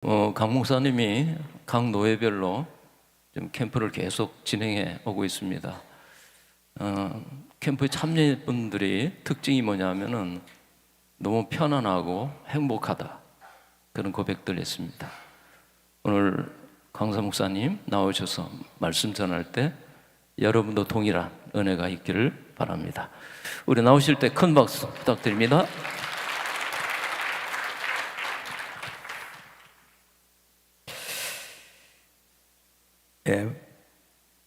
강 목사님이 각 노예별로 좀 캠프를 계속 진행해 오고 있습니다. 캠프에 참여분들이 특징이 뭐냐면은 너무 편안하고 행복하다, 그런 고백들 했습니다. 오늘 강사 목사님 나오셔서 말씀 전할 때 여러분도 동일한 은혜가 있기를 바랍니다. 우리 나오실 때 큰 박수 부탁드립니다.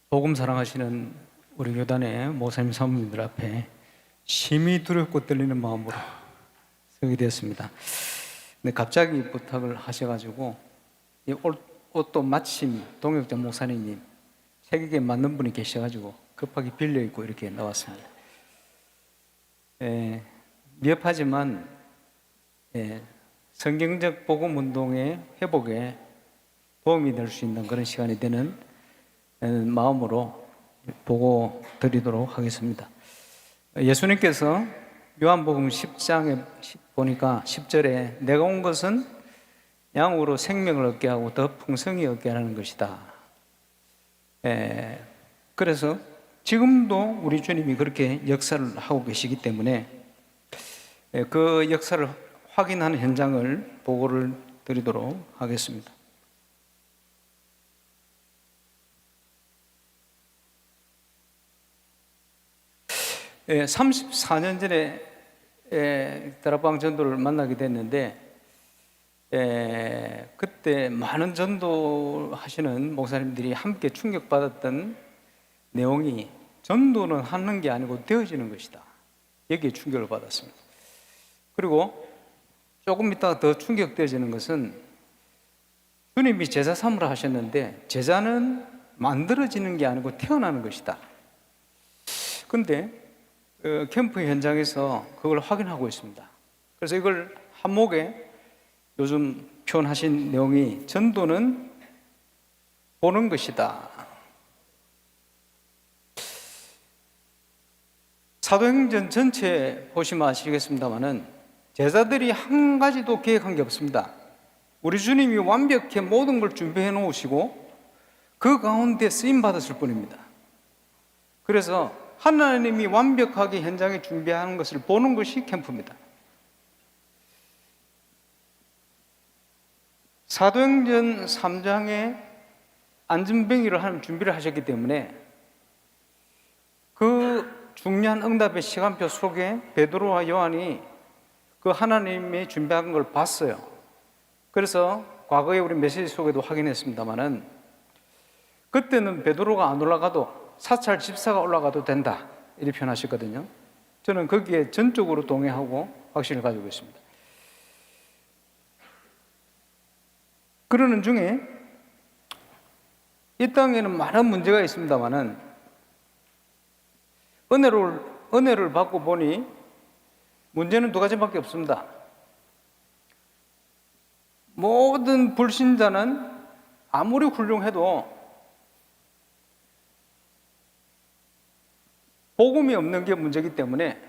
복음 사랑하시는 우리 교단의 목사님 사모님들 앞에 심히 두렵고 떨리는 마음으로 서게 되었습니다. 근데 갑자기 부탁을 하셔가지고 이 옷도 마침 동역자 목사님 체격에 맞는 분이 계셔가지고 급하게 빌려 입고 이렇게 나왔습니다. 미흡하지만 성경적 복음 운동의 회복에 도움이 될 수 있는 그런 시간이 되는 마음으로 보고 드리도록 하겠습니다. 예수님께서 요한복음 10장에 보니까 10절에 내가 온 것은 양으로 생명을 얻게 하고 더 풍성히 얻게 하는 것이다. 그래서 지금도 우리 주님이 그렇게 역사를 하고 계시기 때문에 그 역사를 확인하는 현장을 보고를 드리도록 하겠습니다. 34년 전에 다락방 전도를 만나게 됐는데 그때 많은 전도하시는 목사님들이 함께 충격받았던 내용이 전도는 하는 게 아니고 되어지는 것이다. 여기에 충격을 받았습니다. 그리고 조금 이따가 더 충격되어지는 것은 주님이 제자 삼으라 하셨는데 제자는 만들어지는 게 아니고 태어나는 것이다. 그런데 캠프 현장에서 그걸 확인하고 있습니다. 그래서 이걸 한목에 요즘 표현하신 내용이 전도는 보는 것이다. 사도행전 전체 보시면 아시겠습니다만은 제자들이 한 가지도 계획한 게 없습니다. 우리 주님이 완벽히 모든 걸 준비해 놓으시고 그 가운데 쓰임 받았을 뿐입니다. 그래서 하나님이 완벽하게 현장에 준비하는 것을 보는 것이 캠프입니다. 사도행전 3장에 안전병이를 하는 준비를 하셨기 때문에 그 중요한 응답의 시간표 속에 베드로와 요한이 그 하나님이 준비한 걸 봤어요. 그래서 과거에 우리 메시지 속에도 확인했습니다만은 그때는 베드로가 안 올라가도 사찰 집사가 올라가도 된다, 이렇게 표현하셨거든요. 저는 거기에 전적으로 동의하고 확신을 가지고 있습니다. 그러는 중에 이 땅에는 많은 문제가 있습니다만은 은혜를 받고 보니 문제는 두 가지밖에 없습니다. 모든 불신자는 아무리 훌륭해도 복음이 없는 게 문제이기 때문에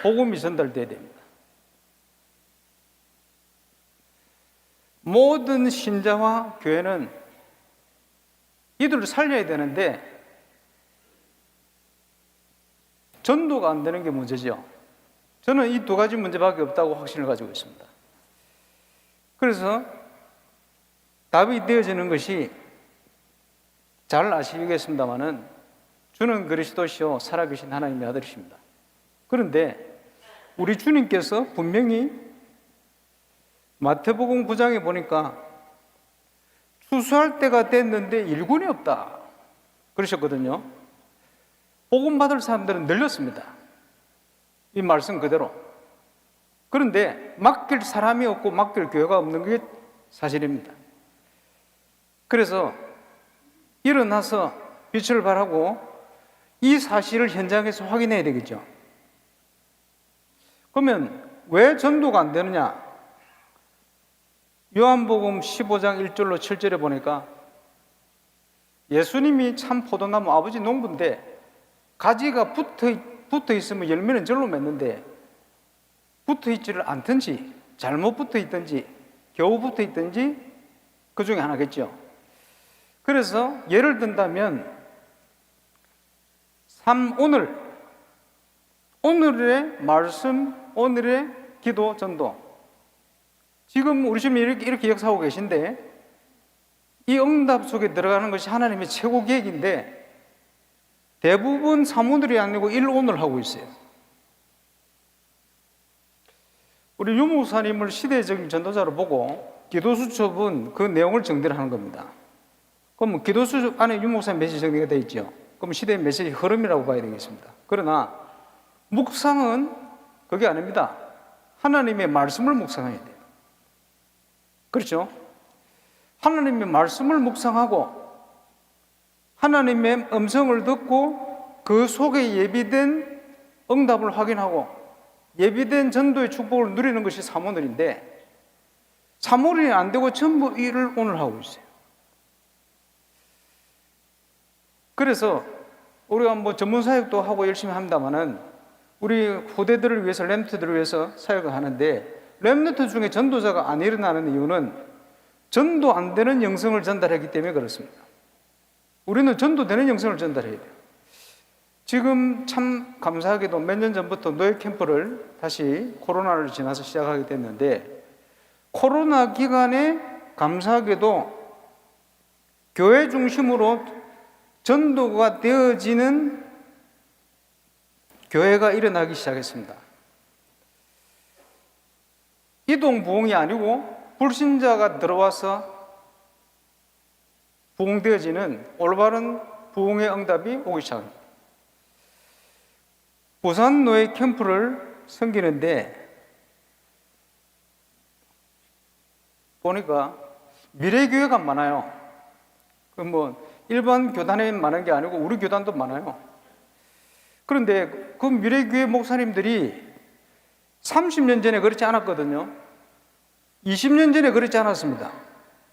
복음이 전달돼야 됩니다. 모든 신자와 교회는 이들을 살려야 되는데 전도가 안 되는 게 문제죠. 저는 이 두 가지 문제밖에 없다고 확신을 가지고 있습니다. 그래서 답이 되어지는 것이 잘 아시겠습니다마는 주는 그리스도시요 살아계신 하나님의 아들이십니다. 그런데 우리 주님께서 분명히 마태복음 9장에 보니까 추수할 때가 됐는데 일꾼이 없다 그러셨거든요. 복음 받을 사람들은 늘렸습니다. 이 말씀 그대로. 그런데 맡길 사람이 없고 맡길 교회가 없는 게 사실입니다. 그래서 일어나서 빛을 발하고 이 사실을 현장에서 확인해야 되겠죠. 그러면 왜 전도가 안 되느냐? 요한복음 15장 1절로 7절에 보니까 예수님이 참 포도나무 아버지 농부인데 가지가 붙어 있으면 열매는 절로 맺는데 붙어 있지를 않든지 잘못 붙어 있든지 겨우 붙어 있든지 그 중에 하나겠죠. 그래서 예를 든다면 오늘의 말씀, 오늘의 기도, 전도. 지금 우리 주님 이렇게 역사하고 계신데 이 응답 속에 들어가는 것이 하나님의 최고 계획인데 대부분 사무들이 아니고 오늘 하고 있어요. 우리 유 목사님을 시대적인 전도자로 보고 기도수첩은 그 내용을 정리를 하는 겁니다. 그럼 기도수첩 안에 유 목사님 메시지 정리가 되어 있죠. 그럼 시대의 메시지 흐름이라고 봐야 되겠습니다. 그러나 묵상은 그게 아닙니다. 하나님의 말씀을 묵상해야 돼요. 그렇죠? 하나님의 말씀을 묵상하고 하나님의 음성을 듣고 그 속에 예비된 응답을 확인하고 예비된 전도의 축복을 누리는 것이 사모늘인데 사모늘이 안 되고 전부 일을 오늘 하고 있어요. 그래서 우리가 뭐 전문 사역도 하고 열심히 합니다만은 우리 후대들을 위해서 렘넌트들을 위해서 사역을 하는데 렘넌트 중에 전도자가 안 일어나는 이유는 전도 안 되는 영성을 전달했기 때문에 그렇습니다. 우리는 전도되는 영성을 전달해야 돼요. 지금 참 감사하게도 몇 년 전부터 노예 캠프를 다시 코로나를 지나서 시작하게 됐는데 코로나 기간에 감사하게도 교회 중심으로 전도가 되어지는 교회가 일어나기 시작했습니다. 이동 부흥이 아니고 불신자가 들어와서 부흥되어지는 올바른 부흥의 응답이 오기 시작합니다. 부산 노예 캠프를 섬기는데 보니까 미래교회가 많아요. 그 뭐 일반 교단에 많은 게 아니고 우리 교단도 많아요. 그런데 그 미래교회 목사님들이 30년 전에 그렇지 않았거든요. 20년 전에 그렇지 않았습니다.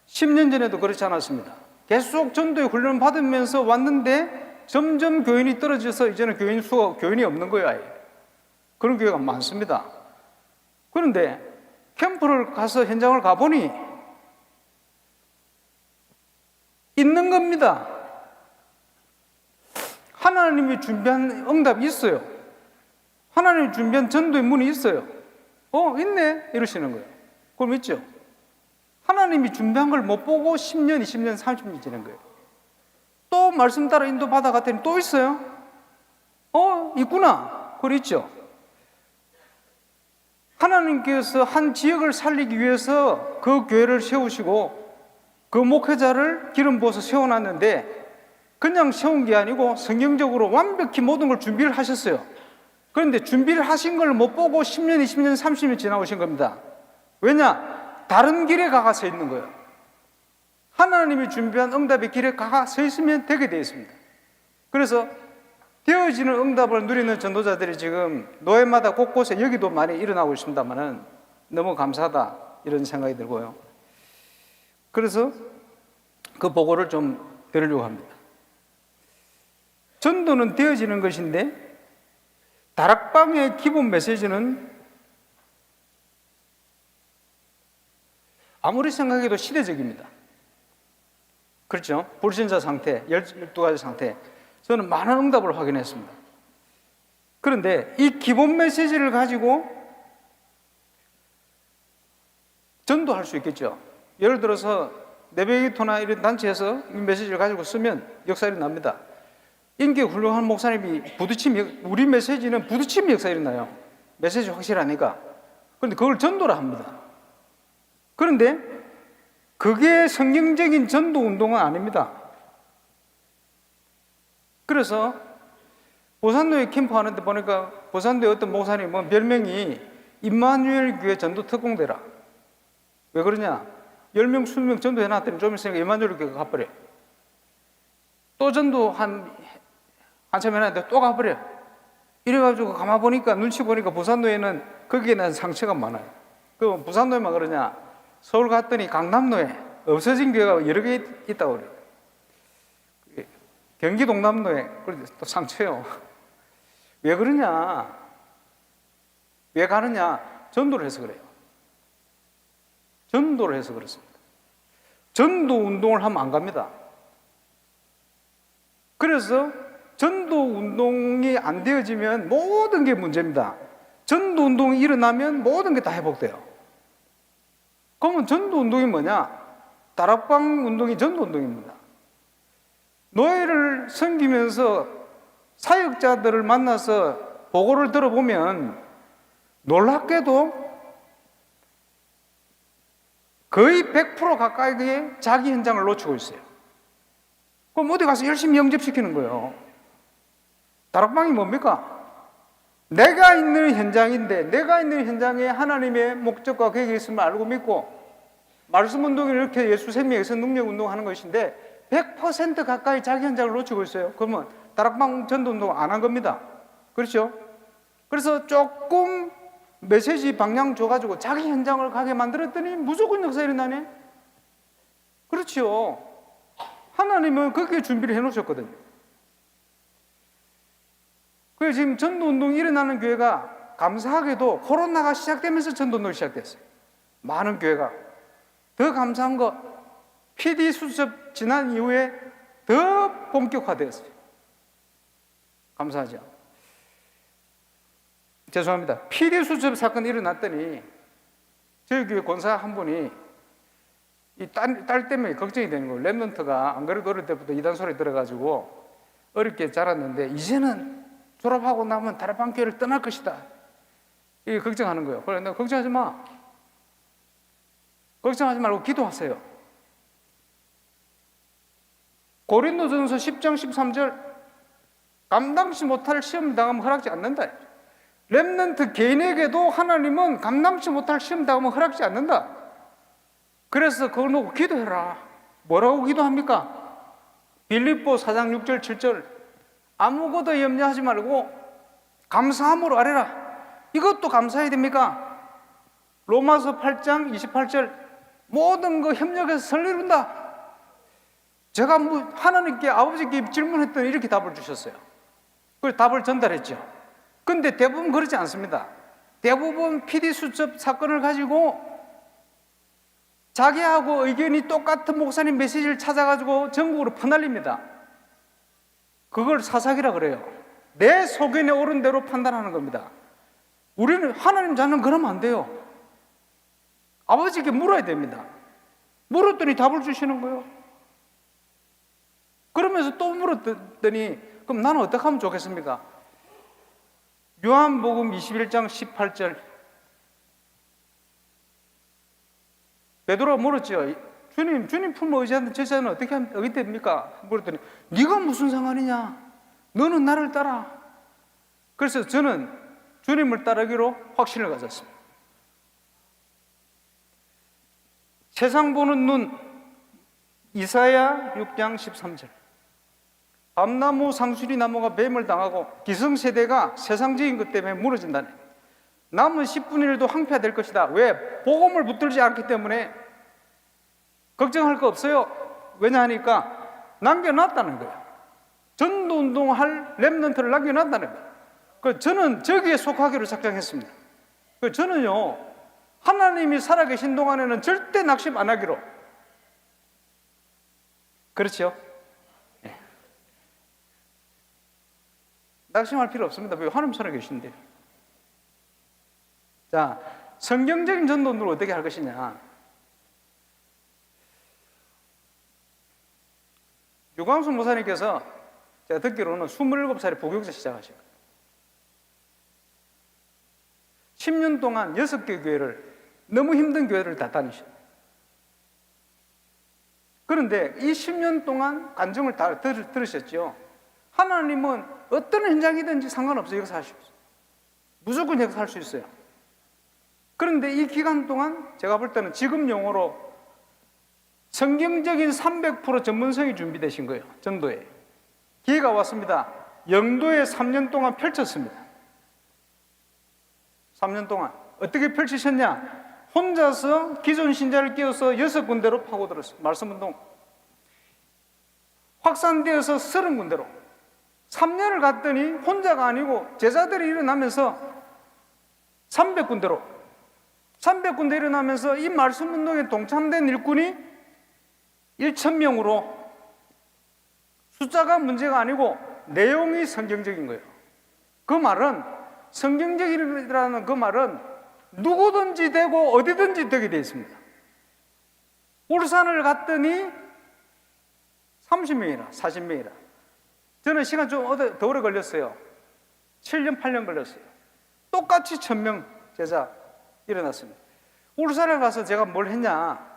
10년 전에도 그렇지 않았습니다. 계속 전도의 훈련을 받으면서 왔는데 점점 교인이 떨어져서 이제는 교인이 없는 거예요. 아예. 그런 교회가 많습니다. 그런데 캠프를 가서 현장을 가보니 있는 겁니다. 하나님이 준비한 응답이 있어요. 하나님이 준비한 전도의 문이 있어요. 있네? 이러시는 거예요. 그럼 있죠? 하나님이 준비한 걸 못 보고 10년, 20년, 30년이 지난 거예요. 또 말씀 따라 인도 받아갔더니 또 있어요? 있구나. 그걸 있죠? 하나님께서 한 지역을 살리기 위해서 그 교회를 세우시고 그 목회자를 기름 부어서 세워놨는데 그냥 세운 게 아니고 성경적으로 완벽히 모든 걸 준비를 하셨어요. 그런데 준비를 하신 걸 못 보고 10년, 20년, 30년 지나오신 겁니다. 왜냐? 다른 길에 가가 서 있는 거예요. 하나님이 준비한 응답의 길에 가가 서 있으면 되게 되어 있습니다. 그래서 되어지는 응답을 누리는 전도자들이 지금 노예마다 곳곳에 여기도 많이 일어나고 있습니다만은 너무 감사하다 이런 생각이 들고요. 그래서 그 보고를 좀 드리려고 합니다. 전도는 되어지는 것인데 다락방의 기본 메시지는 아무리 생각해도 시대적입니다. 그렇죠? 불신자 상태, 12가지 상태. 저는 많은 응답을 확인했습니다. 그런데 이 기본 메시지를 가지고 전도할 수 있겠죠. 예를 들어서 네베기토나 이런 단체에서 이 메시지를 가지고 쓰면 역사 일어납니다. 인격 훌륭한 목사님이 우리 메시지는 부딪힘 역사 일어나요. 메시지 확실하니까. 그런데 그걸 전도라 합니다. 그런데 그게 성경적인 전도 운동은 아닙니다. 그래서 보산도에 캠프 하는데 보니까 보산도에 어떤 목사님은 별명이 임마누엘 교회 전도 특공대라. 왜 그러냐? 10명, 20명 전도 해놨더니 좀 있으니까 임마누엘 교회가 가버려. 또 전도 한참 해놨는데 또 가버려. 이래가지고 가만 보니까 눈치 보니까 부산노예는 거기에 대한 상처가 많아요. 그 부산노예만 그러냐? 서울 갔더니 강남노예 없어진 교회가 여러 개 있다고 그래요. 경기 동남노예 그런데 또 상처요. 왜 그러냐? 왜 가느냐? 전도를 해서 그래요. 전도를 해서 그렇습니다. 전도 운동을 하면 안 갑니다. 그래서 전도 운동이 안 되어지면 모든 게 문제입니다. 전도 운동이 일어나면 모든 게 다 회복돼요. 그러면 전도 운동이 뭐냐? 다락방 운동이 전도 운동입니다. 노예를 섬기면서 사역자들을 만나서 보고를 들어보면 놀랍게도 거의 100% 가까이의 자기 현장을 놓치고 있어요. 그럼 어디 가서 열심히 영접시키는 거예요. 다락방이 뭡니까? 내가 있는 현장인데 내가 있는 현장에 하나님의 목적과 계획이 있음을 알고 믿고 말씀 운동이 이렇게 예수 생명에서 능력 운동하는 것인데 100% 가까이 자기 현장을 놓치고 있어요. 그러면 다락방 전도 운동 안 한 겁니다. 그렇죠? 그래서 조금 메시지 방향 줘가지고 자기 현장을 가게 만들었더니 무조건 역사 일어나네. 그렇죠. 하나님은 그렇게 준비를 해놓으셨거든요. 그래서 지금 전도운동이 일어나는 교회가 감사하게도 코로나가 시작되면서 전도운동이 시작됐어요. 많은 교회가. 더 감사한 거 PD 수첩 지난 이후에 더 본격화되었어요. 감사하죠. 죄송합니다. PD 수첩 사건이 일어났더니 저희 교회 권사 한 분이 이 딸 때문에 걱정이 되는 거예요. 랩런트가 안 그래도 어릴 때부터 이단 소리 들어가지고 어렵게 자랐는데 이제는 졸업하고 나면 다락방 교회를 떠날 것이다. 이게 걱정하는 거예요. 그래 내가 걱정하지 마. 걱정하지 말고 기도하세요. 고린도전서 10장 13절 감당치 못할 시험 당하면 허락지 않는다. 렘넌트 개인에게도 하나님은 감당치 못할 시험 당하면 허락지 않는다. 그래서 그걸 놓고 기도해라. 뭐라고 기도합니까? 빌립보 4장 6절 7절 아무것도 염려하지 말고 감사함으로 아뢰라. 이것도 감사해야 됩니까? 로마서 8장 28절 모든 거 협력해서 선을 이룬다. 제가 하나님께 아버지께 질문했더니 이렇게 답을 주셨어요. 그걸 답을 전달했죠. 근데 대부분 그렇지 않습니다. 대부분 PD 수첩 사건을 가지고 자기하고 의견이 똑같은 목사님 메시지를 찾아가지고 전국으로 퍼날립니다. 그걸 사사기라 그래요. 내 소견에 옳은 대로 판단하는 겁니다. 우리는 하나님 자는 그러면 안 돼요. 아버지께 물어야 됩니다. 물었더니 답을 주시는 거예요. 그러면서 또 물었더니 그럼 나는 어떻게 하면 좋겠습니까? 요한복음 21장 18절 베드로가 물었죠. 주님 품어 의지하는 제자는 어떻게 하면 됩니까? 물었더니 네가 무슨 상관이냐? 너는 나를 따라. 그래서 저는 주님을 따르기로 확신을 가졌습니다. 세상 보는 눈 이사야 6장 13절 밤나무 상수리 나무가 뱀을 당하고 기성세대가 세상적인 것 때문에 무너진다네. 남은 10분의 1도 황폐화될 것이다. 왜? 복음을 붙들지 않기 때문에 걱정할 거 없어요. 왜냐하니까 남겨놨다는 거예요. 전도운동할 렘넌트를 남겨놨다는 거예요. 그래서 저는 저기에 속하기로 작정했습니다. 그래서 저는요 하나님이 살아계신 동안에는 절대 낙심 안 하기로. 그렇죠? 네. 낙심할 필요 없습니다. 왜? 하나님 살아계신데. 자, 성경적인 전도운동을 어떻게 할 것이냐. 유광수 목사님께서 제가 듣기로는 27살에 부교육자 시작하신 거예요. 10년 동안 6개 교회를 너무 힘든 교회를 다 다니셨어요. 그런데 이 10년 동안 간증을 다 들으셨죠. 하나님은 어떤 현장이든지 상관없어요. 역사할 수 있어요. 무조건 역사할 수 있어요. 그런데 이 기간 동안 제가 볼 때는 지금 용어로 성경적인 300% 전문성이 준비되신 거예요. 전도에. 기회가 왔습니다. 영도에 3년 동안 펼쳤습니다. 3년 동안. 어떻게 펼치셨냐? 혼자서 기존 신자를 끼워서 6군데로 파고들었어요. 말씀운동. 확산되어서 30군데로. 3년을 갔더니 혼자가 아니고 제자들이 일어나면서 300군데로. 300군데 일어나면서 이 말씀운동에 동참된 일꾼이 1,000명으로 숫자가 문제가 아니고 내용이 성경적인 거예요. 그 말은 성경적이라는 그 말은 누구든지 되고 어디든지 되게 되어 있습니다. 울산을 갔더니 30명이라 40명이라 저는 시간 좀 더 오래 걸렸어요. 7년 8년 걸렸어요. 똑같이 1,000명 제자 일어났습니다. 울산에 가서 제가 뭘 했냐,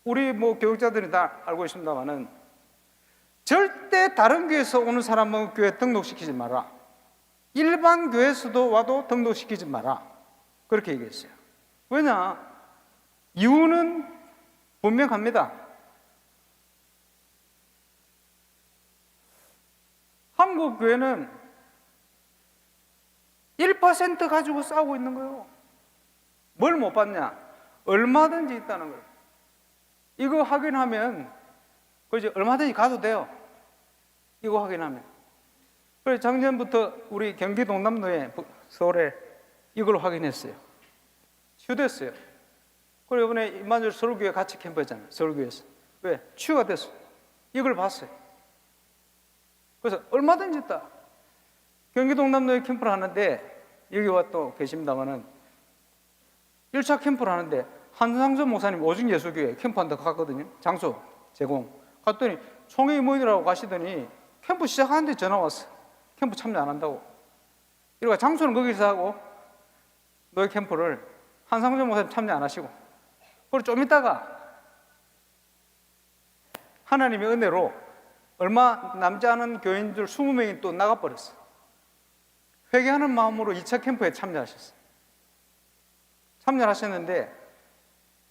우리 뭐 교육자들이 다 알고 있습니다만은 절대 다른 교회에서 오는 사람은 교회 등록시키지 마라. 일반 교회에서도 와도 등록시키지 마라. 그렇게 얘기했어요. 왜냐? 이유는 분명합니다. 한국 교회는 1% 가지고 싸우고 있는 거예요. 뭘 못 봤냐? 얼마든지 있다는 거예요. 이거 확인하면 그죠? 얼마든지 가도 돼요. 이거 확인하면. 그래서 작년부터 우리 경기 동남로에 서울에 이걸 확인했어요. 치유됐어요. 그리고 이번에 임마누엘 서울교회 같이 캠프했잖아요. 서울교회에서. 왜? 치유가 됐어요. 이걸 봤어요. 그래서 얼마든지 있다. 경기 동남로에 캠프를 하는데 여기 와 또 계십니다만은 1차 캠프를 하는데 한상전 목사님 오중예수교회 캠프한테 갔거든요. 장소 제공. 갔더니 총회 임원이라고 가시더니 캠프 시작하는데 전화 왔어. 캠프 참여 안 한다고. 이러니까 장소는 거기서 하고 너희 캠프를 한상전 목사님 참여 안 하시고. 그리고 좀 있다가 하나님의 은혜로 얼마 남지 않은 교인들 20명이 또 나가버렸어. 회개하는 마음으로 2차 캠프에 참여하셨어요. 참여하셨는데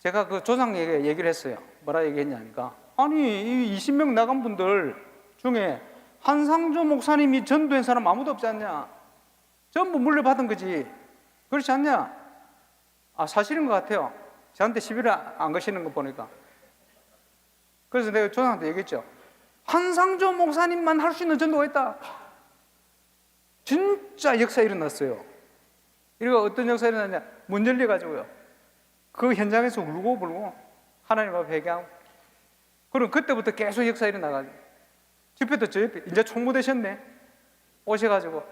제가 그 조상에게 얘기를 했어요. 뭐라 얘기했냐니까, 아니 이 20명 나간 분들 중에 한상조 목사님이 전도한 사람 아무도 없지 않냐? 전부 물려받은 거지. 그렇지 않냐? 아, 사실인 것 같아요. 저한테 시비를 안 거시는 거 보니까. 그래서 내가 조상한테 얘기했죠. 한상조 목사님만 할 수 있는 전도가 있다. 진짜 역사 일어났어요. 이거 어떤 역사 일어났냐? 문 열려가지고요. 그 현장에서 울고 불고 하나님 앞에 회개하고. 그럼 그때부터 계속 역사 일어나가지고 집회도 저 옆에 이제 총무 되셨네. 오셔가지고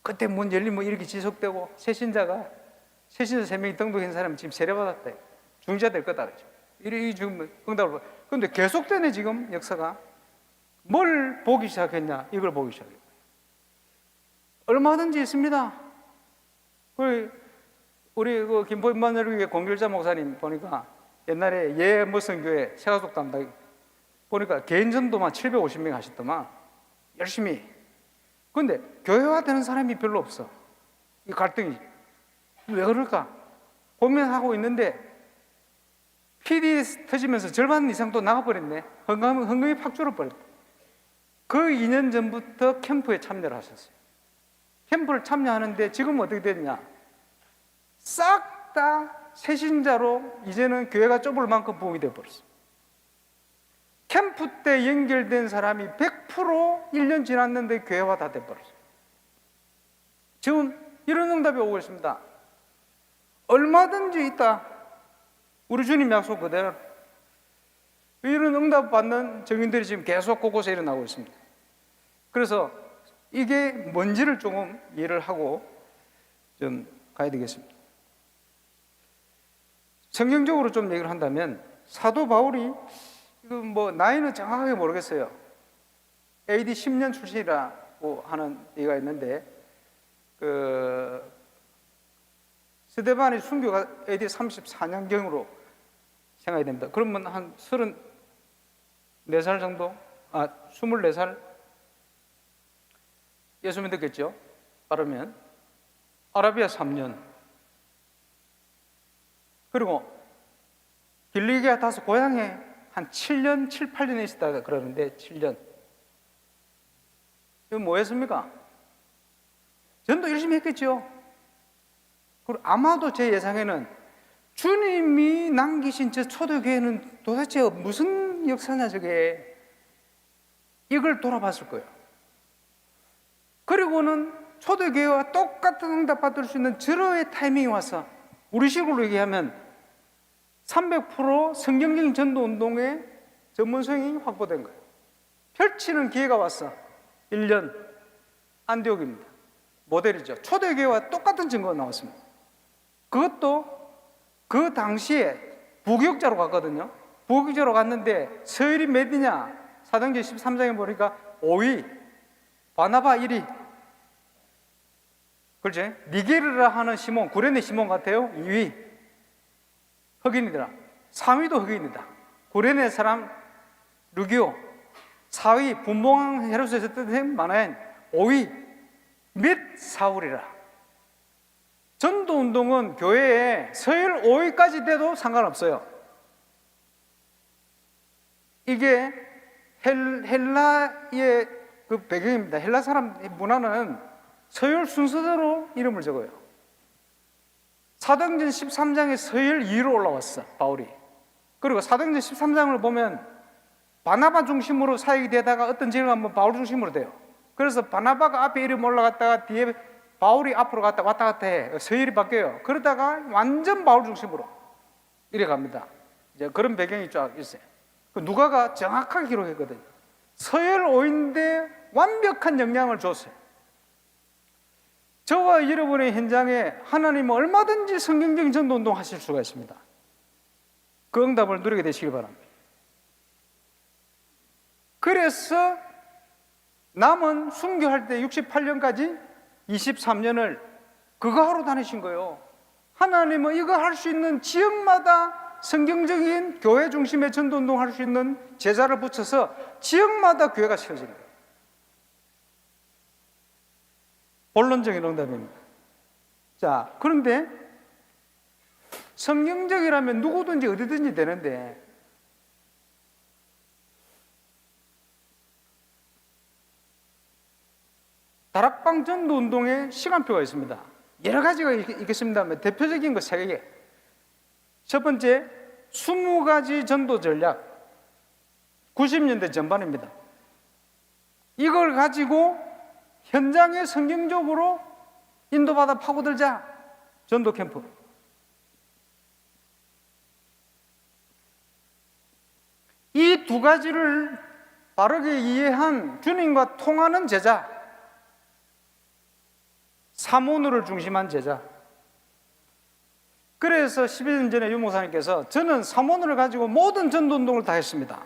그때 문 열리면 이렇게 지속되고 새신자 3명이 등록한 사람은 지금 세례받았다. 중지자 될 거다. 그렇죠. 이 지금 응답을. 그런데 계속되네 지금 역사가. 뭘 보기 시작했냐? 이걸 보기 시작해요. 얼마든지 있습니다. 우리 그 김포임마누엘교회 공길자 목사님 보니까 옛날에 예 무슨 교회 세가족 담당 보니까 개인 전도만 750명 하셨더만 열심히. 그런데 교회화되는 사람이 별로 없어. 이 갈등이 왜 그럴까 고민하고 있는데 PD 터지면서 절반 이상 또 나가버렸네. 헌금이 팍 줄어버렸다. 그 2년 전부터 캠프에 참여를 하셨어요. 캠프를 참여하는데 지금 어떻게 됐냐? 싹 다 새신자로 이제는 교회가 좁을 만큼 부흥이 되어버렸어요. 캠프 때 연결된 사람이 100% 1년 지났는데 교회화 다 돼버렸어요. 지금 이런 응답이 오고 있습니다. 얼마든지 있다. 우리 주님 약속 그대로. 이런 응답 받는 증인들이 지금 계속 곳곳에 일어나고 있습니다. 그래서 이게 뭔지를 조금 이해를 하고 좀 가야 되겠습니다. 성경적으로 좀 얘기를 한다면 사도 바울이 이거 뭐 나이는 정확하게 모르겠어요. AD 10년 출신이라고 하는 얘기가 있는데 그 스데반의 순교가 AD 34년경으로 생각이 됩니다. 그러면 한 34살 정도? 24살? 예수 믿었겠죠? 빠르면 아라비아 3년. 그리고 길리기아 다소 고향에 한 7년, 7, 8년 있었다 그러는데 7년. 이거 뭐 했습니까? 전도 열심히 했겠죠. 그리고 아마도 제 예상에는 주님이 남기신 저 초대교회는 도대체 무슨 역사냐 저게. 이걸 돌아봤을 거예요. 그리고는 초대교회와 똑같은 응답 받을 수 있는 절호의 타이밍이 와서 우리식으로 얘기하면 300% 성경적인 전도 운동에 전문 성행이 확보된 거예요. 펼치는 기회가 왔어. 1년 안디옥입니다. 모델이죠. 초대교회와 똑같은 증거가 나왔습니다. 그것도 그 당시에 부교육자로 갔거든요. 부교육자로 갔는데 서열이 몇이냐? 사도행전 13장에 보니까 5위, 바나바 1위. 그렇지? 니게르라 하는 시몬, 구레네 시몬 같아요. 2위. 흑인이더라. 3위도 흑인이다. 구레네 사람 루기오. 4위 분봉왕 헤로스에서 뜻한 마나엔. 5위 및 사울이라. 전도운동은 교회에 서열 5위까지 돼도 상관없어요. 이게 헬라의 그 배경입니다. 헬라 사람 문화는 서열 순서대로 이름을 적어요. 사도행전 13장에 서열 2위로 올라왔어, 바울이. 그리고 사도행전 13장을 보면 바나바 중심으로 사역이 되다가 어떤 지역을 가면 바울 중심으로 돼요. 그래서 바나바가 앞에 이름 올라갔다가 뒤에 바울이 앞으로 왔다 갔다 해. 서열이 바뀌어요. 그러다가 완전 바울 중심으로 이래 갑니다. 이제 그런 배경이 쫙 있어요. 누가가 정확하게 기록했거든요. 서열 5인데 완벽한 영향을 줬어요. 저와 여러분의 현장에 하나님은 얼마든지 성경적인 전도운동 하실 수가 있습니다. 그 응답을 누리게 되시길 바랍니다. 그래서 남은 순교할 때 68년까지 23년을 그거 하러 다니신 거예요. 하나님은 이거 할 수 있는 지역마다 성경적인 교회 중심의 전도운동 할 수 있는 제자를 붙여서 지역마다 교회가 세워진 거예요. 본론적인 응답입니다. 자, 그런데 성경적이라면 누구든지 어디든지 되는데 다락방 전도운동의 시간표가 있습니다. 여러 가지가 있겠습니다만 대표적인 거 3개. 첫 번째, 20가지 전도 전략. 90년대 전반입니다. 이걸 가지고 현장에 성경적으로 인도받아 파고들자. 전도 캠프. 이 2가지를 바르게 이해한 주님과 통하는 제자. 사모노를 중심한 제자. 그래서 12년 전에 유 목사님께서 저는 사모노를 가지고 모든 전도운동을 다 했습니다.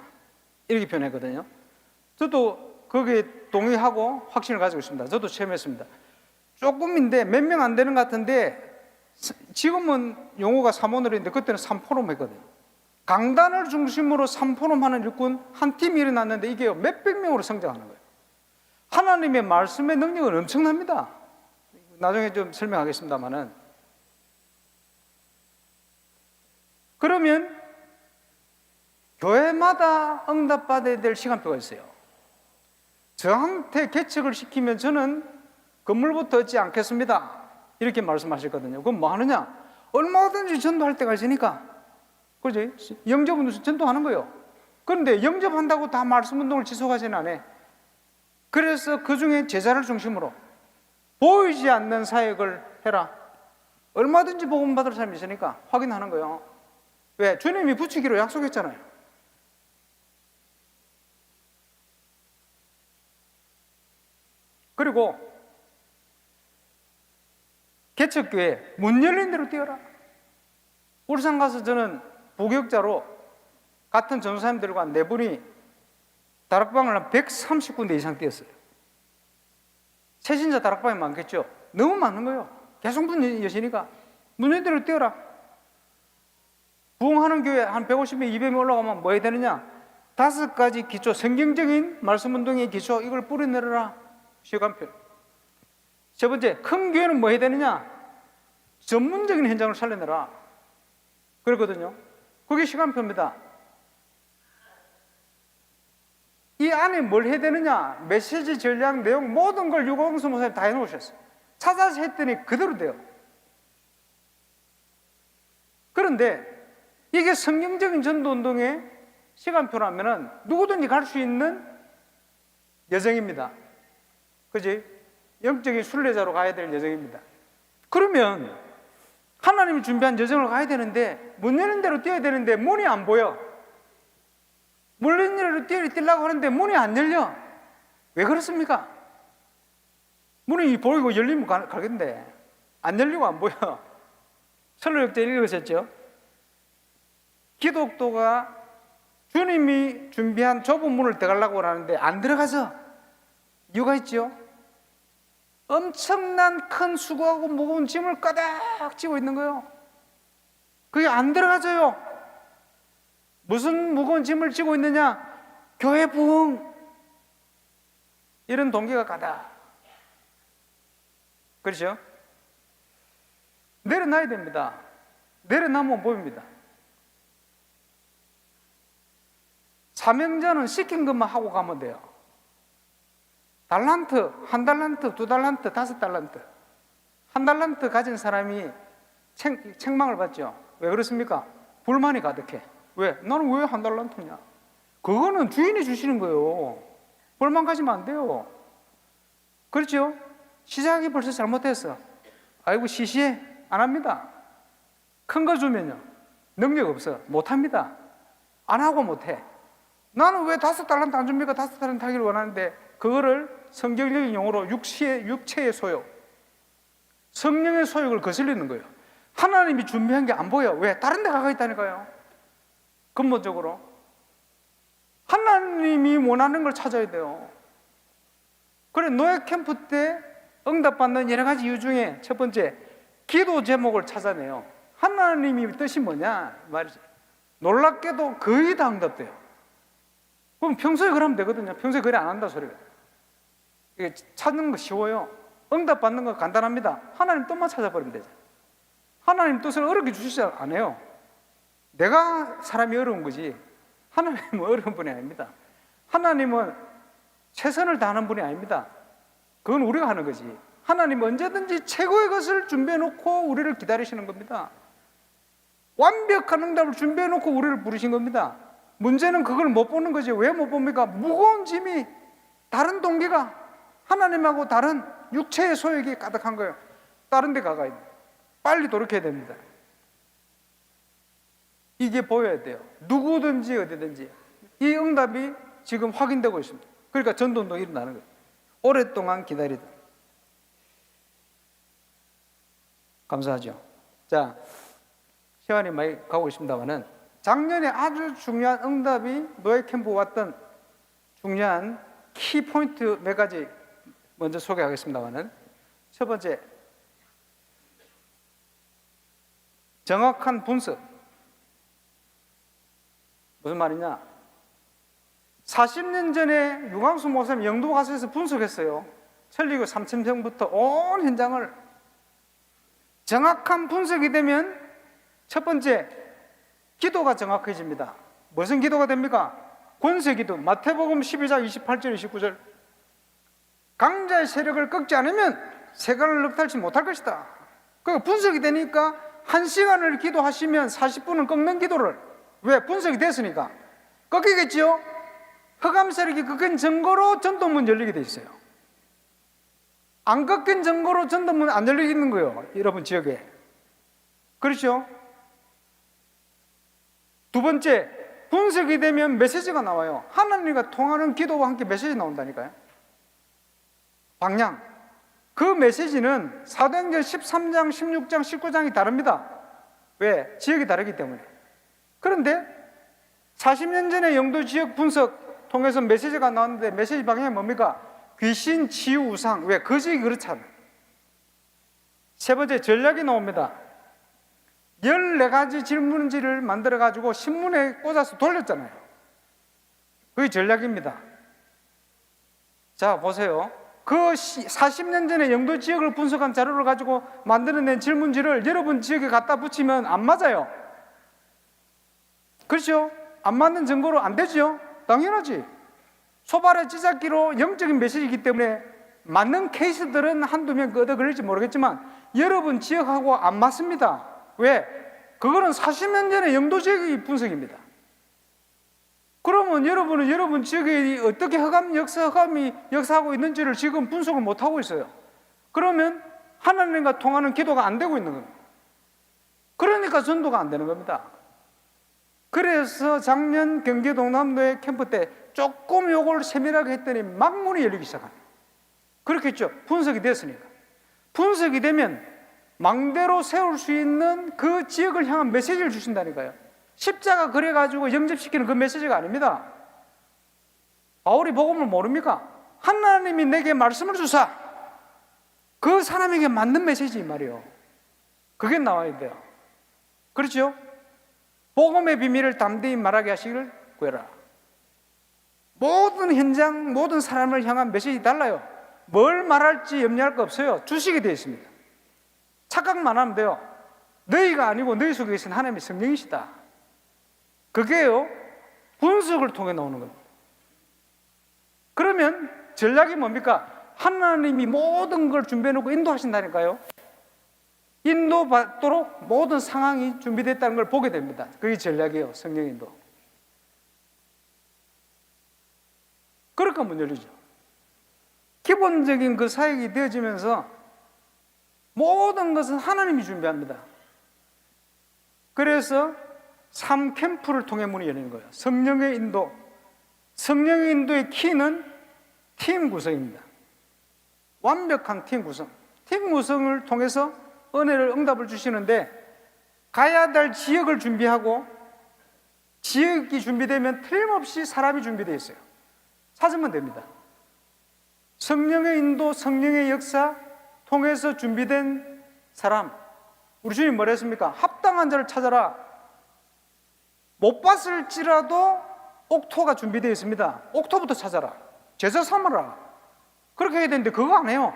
이렇게 표현했거든요. 저도 거기에 동의하고 확신을 가지고 있습니다. 저도 체험했습니다. 조금인데 몇 명 안 되는 것 같은데 지금은 용어가 사모노인데 그때는 3포럼 했거든요. 강단을 중심으로 3포럼 하는 일꾼 한 팀이 일어났는데 이게 몇백 명으로 성장하는 거예요. 하나님의 말씀의 능력은 엄청납니다. 나중에 좀 설명하겠습니다만은. 그러면 교회마다 응답받아야 될 시간표가 있어요. 저한테 개척을 시키면 저는 건물부터 얻지 않겠습니다. 이렇게 말씀하셨거든요. 그럼 뭐 하느냐? 얼마든지 전도할 때가 있으니까. 그렇지? 영접은 전도하는 거예요. 그런데 영접한다고 다 말씀 운동을 지속하지는 않아요. 그래서 그 중에 제자를 중심으로 보이지 않는 사역을 해라. 얼마든지 복음 받을 사람이 있으니까 확인하는 거예요. 왜? 주님이 붙이기로 약속했잖아요. 그리고 개척교회 문 열린 대로 뛰어라. 울산 가서 저는 부교육자로 같은 전도사님들과 4분이 다락방을 한 130군데 이상 뛰었어요. 새신자 다락방이 많겠죠. 너무 많은 거예요. 계속 문 여시니까 문 열린 대로 뛰어라. 부흥하는 교회 한 150명, 200명 올라가면 뭐 해야 되느냐? 5가지 기초, 성경적인 말씀 운동의 기초, 이걸 뿌려내려라. 시간표. 세 번째, 큰 교회는 뭐 해야 되느냐? 전문적인 현장을 살려내라. 그렇거든요. 그게 시간표입니다. 이 안에 뭘 해야 되느냐? 메시지, 전략, 내용 모든 걸 유광수 목사님 다 해놓으셨어요. 찾아서 했더니 그대로 돼요. 그런데 이게 성경적인 전도운동의 시간표라면은 누구든지 갈 수 있는 여정입니다. 그지? 영적인 순례자로 가야 될 여정입니다. 그러면 하나님이 준비한 여정을 가야 되는데 문 열린 대로 뛰어야 되는데 문이 안 보여. 문 뛰려고 하는데 문이 안 열려. 왜 그렇습니까? 문이 보이고 열리면 가겠는데 안 열리고 안 보여. 설로역대 읽으셨죠? 기독도가 주님이 준비한 좁은 문을 들어가려고 하는데 안 들어가서 이유가 있죠. 엄청난 큰 수고하고 무거운 짐을 까닥 쥐고 있는 거예요. 그게 안 들어가져요. 무슨 무거운 짐을 쥐고 있느냐? 교회 부흥, 이런 동기가 가다. 그렇죠? 내려놔야 됩니다. 내려놔면 보입니다. 사명자는 시킨 것만 하고 가면 돼요. 달란트, 1달란트, 2달란트, 5달란트. 1달란트 가진 사람이 책망을 받죠. 왜 그렇습니까? 불만이 가득해. 왜? 나는 왜 1달란트냐? 그거는 주인이 주시는 거예요. 불만 가지면 안 돼요. 그렇죠? 시작이 벌써 잘못했어. 아이고 시시해. 안 합니다. 큰 거 주면요, 능력 없어. 못합니다. 안 하고 못해. 나는 왜 5달란트 안 줍니까? 5달란트 하기를 원하는데, 그거를 성경적인 용어로 육체의 소욕, 성령의 소욕을 거슬리는 거예요. 하나님이 준비한 게 안 보여. 왜? 다른 데 가가 있다니까요. 근본적으로 하나님이 원하는 걸 찾아야 돼요. 그래, 노예 캠프 때 응답받는 여러 가지 이유 중에 첫 번째, 기도 제목을 찾아내요. 하나님이 뜻이 뭐냐 말이죠. 놀랍게도 거의 다 응답돼요. 그럼 평소에 그러면 되거든요. 평소에 그래 안 한다 소리가. 이게 찾는 거 쉬워요. 응답받는 거 간단합니다. 하나님 뜻만 찾아버리면 되죠. 하나님 뜻을 어렵게 주시지 않아요. 내가 사람이 어려운 거지, 하나님은 어려운 분이 아닙니다. 하나님은 최선을 다하는 분이 아닙니다. 그건 우리가 하는 거지. 하나님은 언제든지 최고의 것을 준비해 놓고 우리를 기다리시는 겁니다. 완벽한 응답을 준비해 놓고 우리를 부르신 겁니다. 문제는 그걸 못 보는 거지. 왜 못 봅니까? 무거운 짐이, 다른 동기가, 하나님하고 다른 육체의 소욕이 가득한 거예요. 다른 데 가가야 돼요. 빨리 돌이켜야 됩니다. 이게 보여야 돼요. 누구든지 어디든지 이 응답이 지금 확인되고 있습니다. 그러니까 전도운동이 일어나는 거예요. 오랫동안 기다리다. 감사하죠. 자, 시간이 많이 가고 있습니다만은, 작년에 아주 중요한 응답이 노예 캠프 왔던 중요한 키포인트 몇 가지 먼저 소개하겠습니다만은, 첫 번째, 정확한 분석. 무슨 말이냐? 40년 전에 유광수 목사님 영도 가서에서 분석했어요. 천리교 3,000평부터 온 현장을. 정확한 분석이 되면 첫 번째, 기도가 정확해집니다. 무슨 기도가 됩니까? 권세기도. 마태복음 12장 28절 29절. 강자의 세력을 꺾지 않으면 세간을 넉탈치 못할 것이다. 그 분석이 되니까 1시간을 기도하시면 40분은 꺾는 기도를. 왜? 분석이 됐으니까. 꺾이겠지요? 흑암 세력이 꺾인 증거로 전도문 열리게 돼 있어요. 안 꺾인 증거로 전도문 안 열리게 있는 거예요. 여러분 지역에. 그렇죠? 두 번째, 분석이 되면 메시지가 나와요. 하나님과 통하는 기도와 함께 메시지 나온다니까요. 방향. 그 메시지는 사도행전 13장, 16장, 19장이 다릅니다. 왜? 지역이 다르기 때문에. 그런데 40년 전에 영도 지역 분석 통해서 메시지가 나왔는데, 메시지 방향이 뭡니까? 귀신, 치유, 우상. 왜? 그 지역이 그렇잖아요. 세 번째, 전략이 나옵니다. 14가지 질문지를 만들어가지고 신문에 꽂아서 돌렸잖아요. 그게 전략입니다. 자, 보세요. 그 40년 전에 영도 지역을 분석한 자료를 가지고 만들어낸 질문지를 여러분 지역에 갖다 붙이면 안 맞아요. 그렇죠? 안 맞는 증거로 안 되죠? 당연하지. 소발의 찌작기로 영적인 메시지이기 때문에 맞는 케이스들은 한두 명 얻어 걸릴지 모르겠지만 여러분 지역하고 안 맞습니다. 왜? 그거는 40년 전에 영도 지역의 분석입니다. 그러면 여러분은 여러분 지역에 어떻게 흑암이 역사하고 있는지를 지금 분석을 못하고 있어요. 그러면 하나님과 통하는 기도가 안 되고 있는 겁니다. 그러니까 전도가 안 되는 겁니다. 그래서 작년 경기 동남도의 캠프 때 조금 요걸 세밀하게 했더니 막 문이 열리기 시작합니다. 그렇겠죠. 분석이 됐으니까. 분석이 되면 망대로 세울 수 있는 그 지역을 향한 메시지를 주신다니까요. 십자가 그래가지고 영접시키는 그 메시지가 아닙니다. 바울이 복음을 모릅니까? 하나님이 내게 말씀을 주사 그 사람에게 맞는 메시지 이 말이에요. 그게 나와야 돼요. 그렇죠? 복음의 비밀을 담대히 말하게 하시기를 구해라. 모든 현장, 모든 사람을 향한 메시지 달라요. 뭘 말할지 염려할 거 없어요. 주시게 되어 있습니다. 착각만 하면 돼요. 너희가 아니고 너희 속에 계신 하나님의 성령이시다. 그게요, 분석을 통해 나오는 겁니다. 그러면 전략이 뭡니까? 하나님이 모든 걸 준비해 놓고 인도하신다니까요. 인도받도록 모든 상황이 준비됐다는 걸 보게 됩니다. 그게 전략이에요. 성령 인도. 그러니까 문 열리죠. 기본적인 그 사역이 되어지면서 모든 것은 하나님이 준비합니다. 그래서 3캠프를 통해 문이 열리는 거예요. 성령의 인도. 성령의 인도의 키는 팀 구성입니다. 완벽한 팀 구성. 팀 구성을 통해서 은혜를 응답을 주시는데 가야 될 지역을 준비하고 지역이 준비되면 틀림없이 사람이 준비되어 있어요. 찾으면 됩니다. 성령의 인도, 성령의 역사 통해서 준비된 사람. 우리 주님 뭐라 했습니까? 합당한 자를 찾아라. 못 봤을지라도 옥토가 준비되어 있습니다. 옥토부터 찾아라. 제자 삼아라. 그렇게 해야 되는데 그거 안 해요.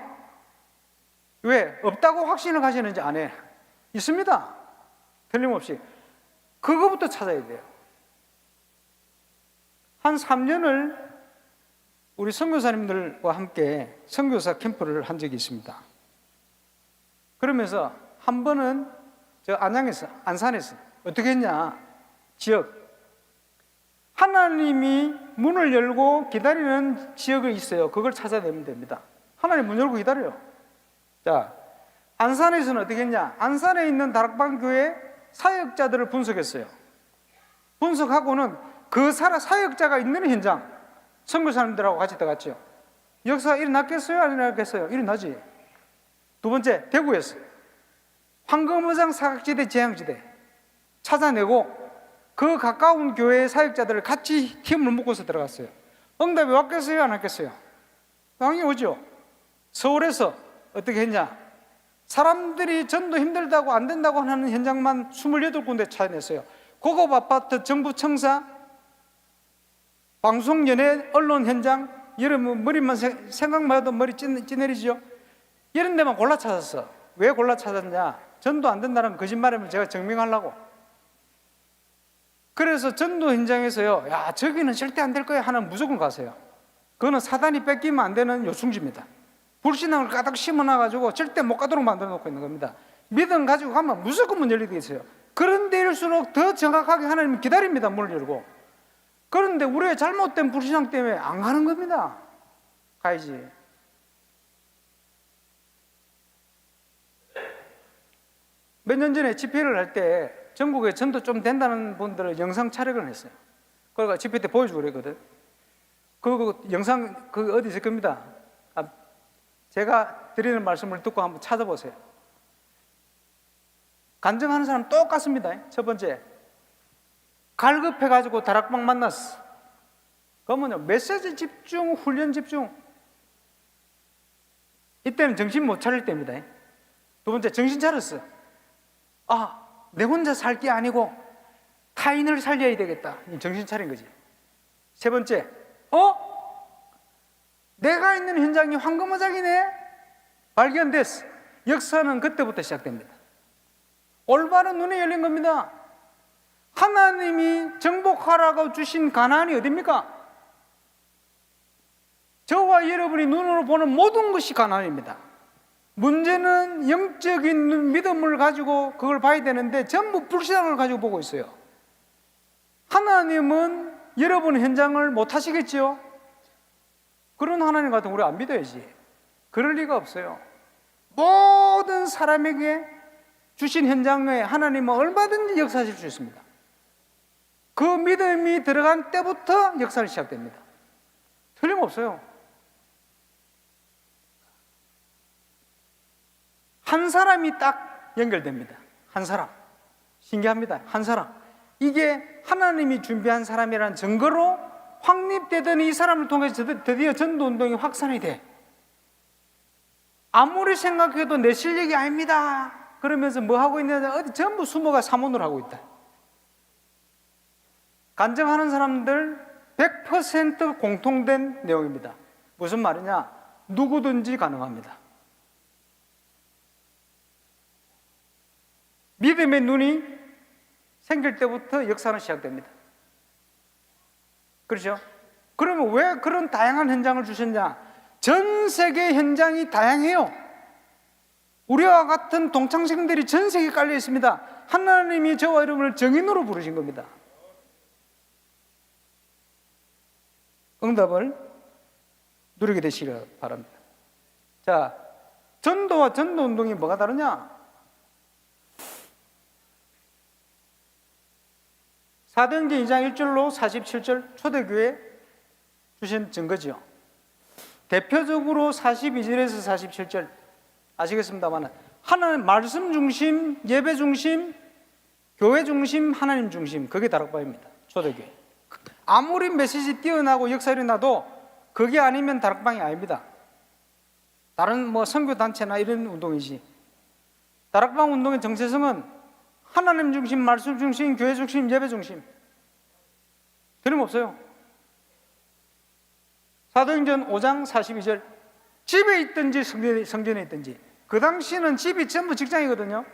왜? 없다고 확신을 가시는지 안 해. 있습니다. 틀림없이. 그거부터 찾아야 돼요. 한 3년을 우리 선교사님들과 함께 선교사 캠프를 한 적이 있습니다. 그러면서 한 번은 저 안양에서, 안산에서 어떻게 했냐? 지역. 하나님이 문을 열고 기다리는 지역이 있어요. 그걸 찾아내면 됩니다. 하나님 문 열고 기다려요. 자, 안산에서는 어떻게 했냐? 안산에 있는 다락방 교회 사역자들을 분석했어요. 분석하고는 그 사역자가 있는 현장, 선교사님들하고 같이 들어갔죠. 역사가 일어났겠어요? 안 일어났겠어요? 일어나지. 두 번째, 대구에서 황금어장 사각지대, 재앙지대 찾아내고 그 가까운 교회의 사역자들을 같이 팀을 묶어서 들어갔어요. 응답이 왔겠어요? 안 왔겠어요? 당연히 오죠. 서울에서 어떻게 했냐? 사람들이 전도 힘들다고 안 된다고 하는 현장만 28군데 찾아냈어요. 고급 아파트, 정부 청사, 방송, 연예, 언론 현장, 여러분 머리만 생각만 해도 머리 찌내리죠? 이런 데만 골라 찾았어. 왜 골라 찾았냐? 전도 안 된다는 거짓말임을 제가 증명하려고. 그래서 전도 현장에서요, 야, 저기는 절대 안 될 거야 하는 무조건 가세요. 그거는 사단이 뺏기면 안 되는 요충지입니다. 불신앙을 가득 심어놔가지고 절대 못 가도록 만들어 놓고 있는 겁니다. 믿음 가지고 가면 무조건 문 열리게 있어요. 그런 데일수록 더 정확하게 하나님은 기다립니다. 문을 열고. 그런데 우리의 잘못된 불신앙 때문에 안 가는 겁니다. 가야지. 몇 년 전에 집회를 할 때 전국에 전도 좀 된다는 분들을 영상 촬영을 했어요. 그러니까 집회 때 보여주고 그랬거든. 그 영상 어디 있을 겁니다. 제가 드리는 말씀을 듣고 한번 찾아보세요. 간증하는 사람 똑같습니다. 첫 번째, 갈급해가지고 다락방 만났어. 그러면요, 메시지 집중, 훈련 집중. 이때는 정신 못 차릴 때입니다. 두 번째, 정신 차렸어. 내 혼자 살 게 아니고 타인을 살려야 되겠다. 정신 차린 거지. 세 번째, 내가 있는 현장이 황금어장이네? 발견됐어. 역사는 그때부터 시작됩니다. 올바른 눈이 열린 겁니다. 하나님이 정복하라고 주신 가나안이 어디입니까? 저와 여러분이 눈으로 보는 모든 것이 가나안입니다. 문제는 영적인 믿음을 가지고 그걸 봐야 되는데 전부 불신앙을 가지고 보고 있어요. 하나님은 여러분 현장을 못 하시겠죠? 그런 하나님 같은 우리 안 믿어야지. 그럴 리가 없어요. 모든 사람에게 주신 현장에 하나님은 얼마든지 역사하실 수 있습니다. 그 믿음이 들어간 때부터 역사는 시작됩니다. 틀림없어요. 한 사람이 딱 연결됩니다. 한 사람. 신기합니다. 한 사람. 이게 하나님이 준비한 사람이라는 증거로 확립되던 이 사람을 통해서 드디어 전도운동이 확산이 돼. 아무리 생각해도 내 실력이 아닙니다. 그러면서 뭐 하고 있느냐, 어디 전부 수모가 사문을 하고 있다. 간증하는 사람들 100% 공통된 내용입니다. 무슨 말이냐? 누구든지 가능합니다. 믿음의 눈이 생길 때부터 역사는 시작됩니다. 그렇죠? 그러면 왜 그런 다양한 현장을 주셨냐? 전 세계 현장이 다양해요. 우리와 같은 동창생들이 전 세계에 깔려 있습니다. 하나님이 저와 여러분을 정인으로 부르신 겁니다. 응답을 누리게 되시기 바랍니다. 자, 전도와 전도운동이 뭐가 다르냐? 사도행전 2장 1절로 47절 초대교회 주신 증거지요. 대표적으로 42절에서 47절 아시겠습니다만 하나님 말씀 중심, 예배 중심, 교회 중심, 하나님 중심, 그게 다락방입니다. 초대교회. 아무리 메시지 뛰어나고 역사 일어나도 그게 아니면 다락방이 아닙니다. 다른 뭐 선교단체나 이런 운동이지. 다락방 운동의 정체성은 하나님 중심, 말씀 중심, 교회 중심, 예배 중심. 틀림없어요. 사도행전 5장 42절 집에 있든지 성전에 있든지, 그 당시는 집이 전부 직장이거든요.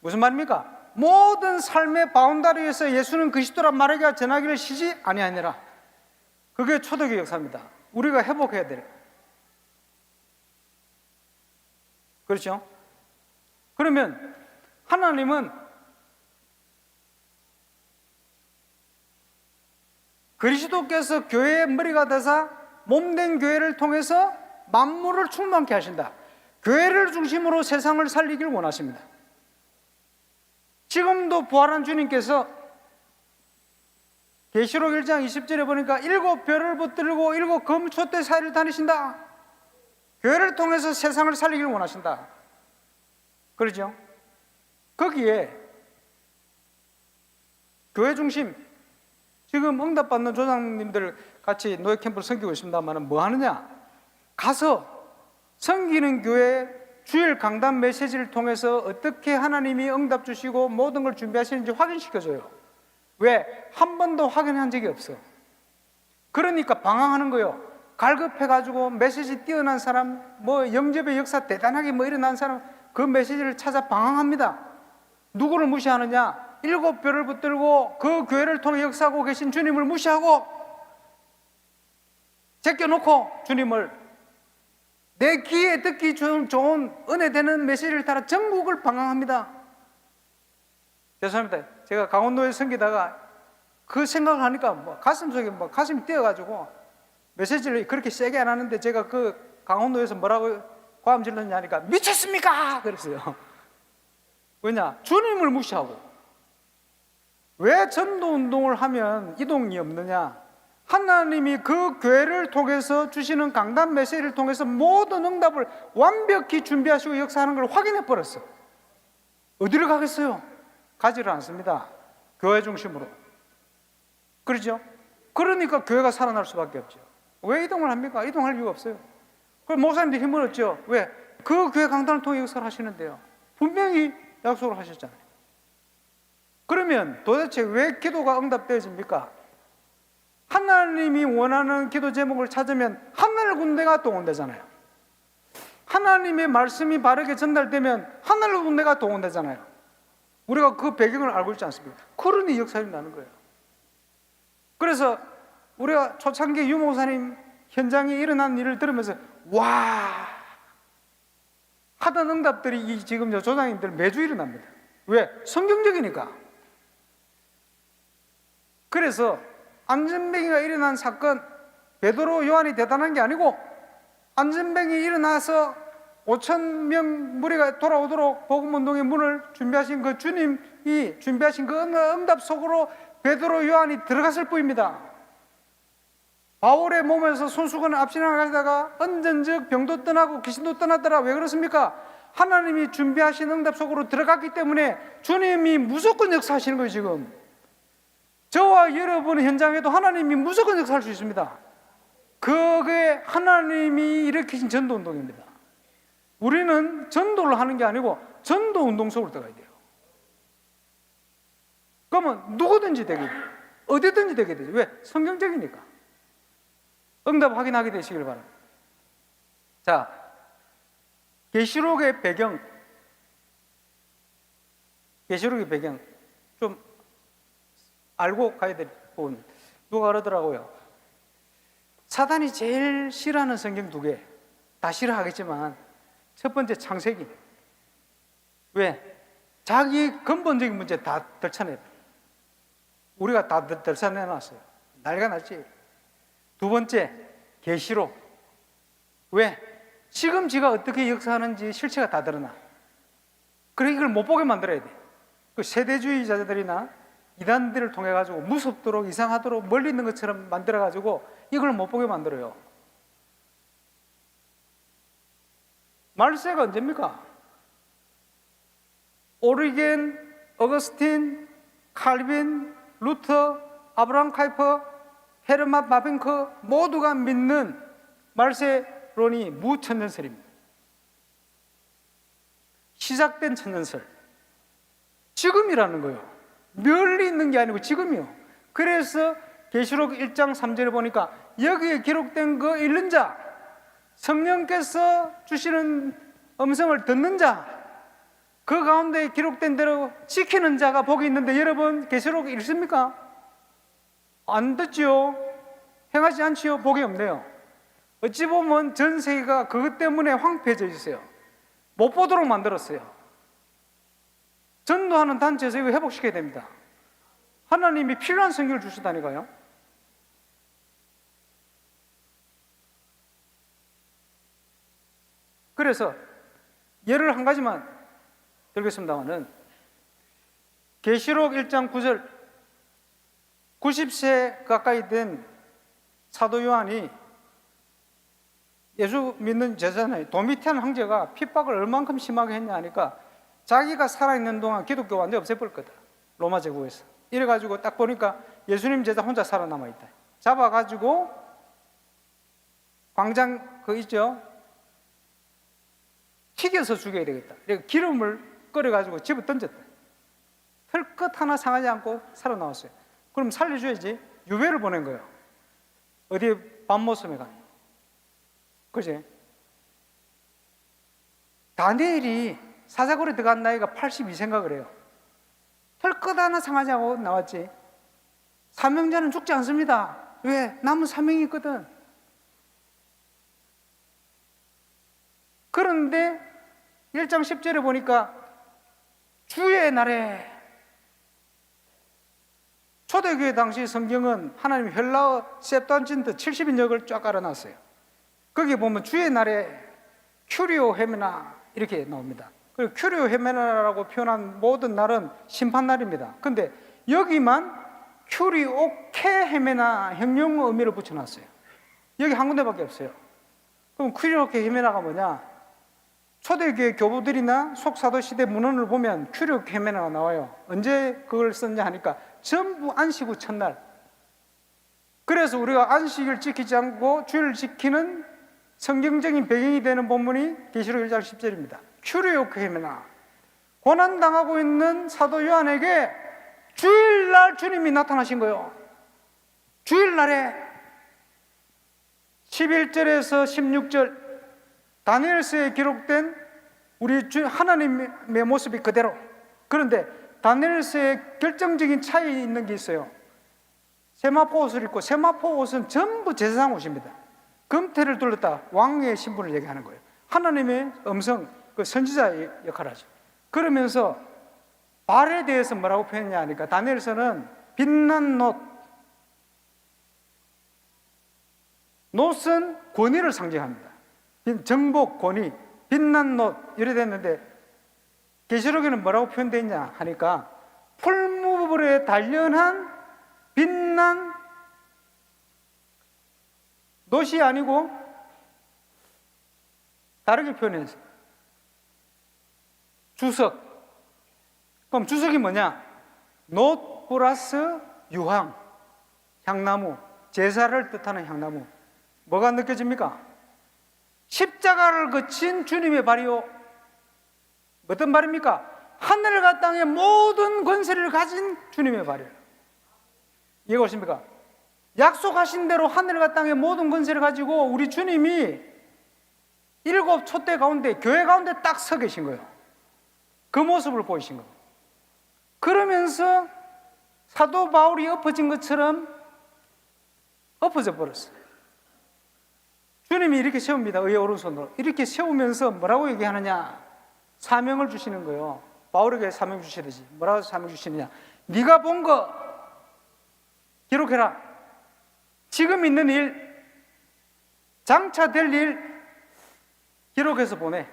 무슨 말입니까? 모든 삶의 바운다리에서 예수는 그리스도란 말에게 전하기를 쉬지 아니하니라. 그게 초대교회 역사입니다. 우리가 회복해야 돼요. 그렇죠? 그러면 하나님은 그리스도께서 교회의 머리가 되사 몸된 교회를 통해서 만물을 충만케 하신다. 교회를 중심으로 세상을 살리길 원하십니다. 지금도 부활한 주님께서 계시록 1장 20절에 보니까 7별을 붙들고 7 검초대 사이를 다니신다. 교회를 통해서 세상을 살리길 원하신다. 그렇죠? 거기에 교회 중심, 지금 응답받는 조장님들 같이 노예 캠프를 섬기고 있습니다만 뭐 하느냐? 가서 섬기는 교회 주일 강단 메시지를 통해서 어떻게 하나님이 응답 주시고 모든 걸 준비하시는지 확인시켜줘요. 왜? 한 번도 확인한 적이 없어. 그러니까 방황하는 거예요. 갈급해가지고 메시지 뛰어난 사람, 뭐 영접의 역사 대단하게 뭐 일어난 사람, 그 메시지를 찾아 방황합니다. 누구를 무시하느냐? 7별을 붙들고 그 교회를 통해 역사하고 계신 주님을 무시하고 제껴놓고 주님을 내 귀에 듣기 좋은 은혜 되는 메시지를 따라 전국을 방황합니다. 죄송합니다. 제가 강원도에 섬기다가 그 생각을 하니까 뭐 가슴속에 뭐 가슴이 뛰어가지고 메시지를 그렇게 세게 안 하는데 제가 그 강원도에서 뭐라고 고함 질렀냐 하니까 미쳤습니까? 그랬어요. 왜냐? 주님을 무시하고. 왜 전도운동을 하면 이동이 없느냐? 하나님이 그 교회를 통해서 주시는 강단 메시지를 통해서 모든 응답을 완벽히 준비하시고 역사하는 걸 확인해 버렸어. 어디를 가겠어요? 가지를 않습니다. 교회 중심으로. 그렇죠? 그러니까 교회가 살아날 수밖에 없죠. 왜 이동을 합니까? 이동할 이유가 없어요. 그럼 목사님들이 힘을 얻죠. 왜? 그 교회 강단을 통해 역사를 하시는데요. 분명히 약속을 하셨잖아요. 그러면 도대체 왜 기도가 응답되어집니까? 하나님이 원하는 기도 제목을 찾으면 하늘 군대가 동원되잖아요. 하나님의 말씀이 바르게 전달되면 하늘 군대가 동원되잖아요. 우리가 그 배경을 알고 있지 않습니까? 그러니 역사가 나는 거예요. 그래서 우리가 초창기 유목사님 현장에 일어난 일을 들으면서 와 하던 응답들이 지금 조장님들 매주 일어납니다. 왜? 성경적이니까. 그래서 안전뱅이가 일어난 사건, 베드로 요한이 대단한 게 아니고 안전뱅이 일어나서 5,000명 무리가 돌아오도록 복음운동의 문을 준비하신 그 주님이 준비하신 그 응답 속으로 베드로, 요한이 들어갔을 뿐입니다. 바울의 몸에서 손수건을 앞지나가다가 언전적 병도 떠나고 귀신도 떠났더라. 왜 그렇습니까? 하나님이 준비하신 응답 속으로 들어갔기 때문에 주님이 무조건 역사하시는 거예요. 지금 저와 여러분 현장에도 하나님이 무조건 역사할 수 있습니다. 그게 하나님이 일으키신 전도운동입니다. 우리는 전도를 하는 게 아니고 전도운동 속으로 들어가야 돼요. 그러면 누구든지 되게 돼요. 어디든지 되게 되죠. 왜? 성경적이니까. 응답 확인하게 되시길 바랍니다. 자, 계시록의 배경 좀 알고 가야 될 부분. 누가 그러더라고요. 사단이 제일 싫어하는 성경 2개, 다 싫어하겠지만 첫 번째 창세기. 왜? 자기 근본적인 문제 다 들춰내요. 우리가 다 들춰내놨어요. 난리가 났지. 두 번째, 계시록. 왜? 지금 지가 어떻게 역사하는지 실체가 다 드러나. 그래 이걸 못 보게 만들어야 돼. 그 세대주의자들이나 이단들을 통해 가지고 무섭도록 이상하도록 멀리 있는 것처럼 만들어 가지고 이걸 못 보게 만들어요. 말세가 언제입니까? 오리겐, 어거스틴, 칼빈, 루터, 아브라함 카이퍼, 헤르만 바빙크 모두가 믿는 말세론이 무천년설입니다. 시작된 천년설. 지금이라는 거예요. 멀리 있는 게 아니고 지금이요. 그래서 계시록 1장 3절에 보니까 여기에 기록된 거 읽는 자, 성령께서 주시는 음성을 듣는 자, 그 가운데 기록된 대로 지키는 자가 복이 있는데 여러분 계시록 읽습니까? 안 듣지요? 행하지 않지요? 복이 없네요. 어찌 보면 전 세계가 그것 때문에 황폐해져 있어요. 못 보도록 만들었어요. 전도하는 단체에서 이거 회복시켜야 됩니다. 하나님이 필요한 성경을 주시다니까요. 그래서 예를 한 가지만 들겠습니다만은 계시록 1장 9절 90세 가까이 된 사도 요한이 예수 믿는 제자는 도미티안 황제가 핍박을 얼만큼 심하게 했냐 하니까 자기가 살아있는 동안 기독교 완전히 없애버릴 거다. 로마 제국에서. 이래가지고 딱 보니까 예수님 제자 혼자 살아남아있다. 잡아가지고 광장 그 있죠? 튀겨서 죽여야 되겠다. 그래서 기름을 끓여가지고 집에 던졌다. 털끝 하나 상하지 않고 살아나왔어요. 그럼 살려줘야지. 유배를 보낸 거예요. 어디에 밤모섬에 가. 그지? 다니엘이 사자굴에 들어간 나이가 82세인가 그래요. 털끝 하나 상하지 않고 나왔지. 사명자는 죽지 않습니다. 왜? 남은 사명이 있거든. 그런데 1장 10절에 보니까 주의 날에 초대교회 당시 성경은 하나님 헬라어 septuagin트 70인역을 쫙 깔아놨어요. 거기 보면 주의 날에 큐리오 헤메나 이렇게 나옵니다. 그리고 큐리오 헤메나라고 표현한 모든 날은 심판날입니다. 근데 여기만 큐리오케 헤메나 형용 의미를 붙여놨어요. 여기 한 군데밖에 없어요. 그럼 큐리오케 헤메나가 뭐냐? 초대교회 교부들이나 속사도 시대 문헌을 보면 큐리오케 헤메나가 나와요. 언제 그걸 썼냐 하니까 전부 안식 후 첫날. 그래서 우리가 안식을 지키지 않고 주일을 지키는 성경적인 배경이 되는 본문이 계시록 1장 10절입니다. 큐리오케 헤메나. 고난당하고 있는 사도 요한에게 주일날 주님이 나타나신 거예요. 주일날에 11절에서 16절 다니엘서에 기록된 우리 주 하나님의 모습이 그대로. 그런데 다니엘서에 결정적인 차이 있는 게 있어요. 세마포 옷을 입고, 세마포 옷은 전부 제사장 옷입니다. 금태를 둘렀다 왕의 신분을 얘기하는 거예요. 하나님의 음성, 그 선지자의 역할을 하죠. 그러면서 발에 대해서 뭐라고 표현했냐 하니까 다니엘서는 빛난 놋은 권위를 상징합니다. 정복, 권위, 빛난 놋 이래 됐는데 계시록에는 뭐라고 표현되어 있냐 하니까 풀무불에 단련한 빛난 놋이 아니고 다르게 표현했어요. 주석. 그럼 주석이 뭐냐? 놋 플러스 유황, 향나무, 제사를 뜻하는 향나무. 뭐가 느껴집니까? 십자가를 거친 주님의 발이요. 어떤 발입니까? 하늘과 땅의 모든 권세를 가진 주님의 발이에요. 이해가 오십니까? 약속하신 대로 하늘과 땅의 모든 권세를 가지고 우리 주님이 7 촛대 가운데, 교회 가운데 딱 서 계신 거예요. 그 모습을 보이신 거예요. 그러면서 사도 바울이 엎어진 것처럼 엎어져 버렸어요. 주님이 이렇게 세웁니다. 의의 오른손으로. 이렇게 세우면서 뭐라고 얘기하느냐? 사명을 주시는 거예요. 바울에게 사명 주시듯이. 뭐라고 사명 주시느냐? 네가 본 거 기록해라. 지금 있는 일, 장차 될 일 기록해서 보내.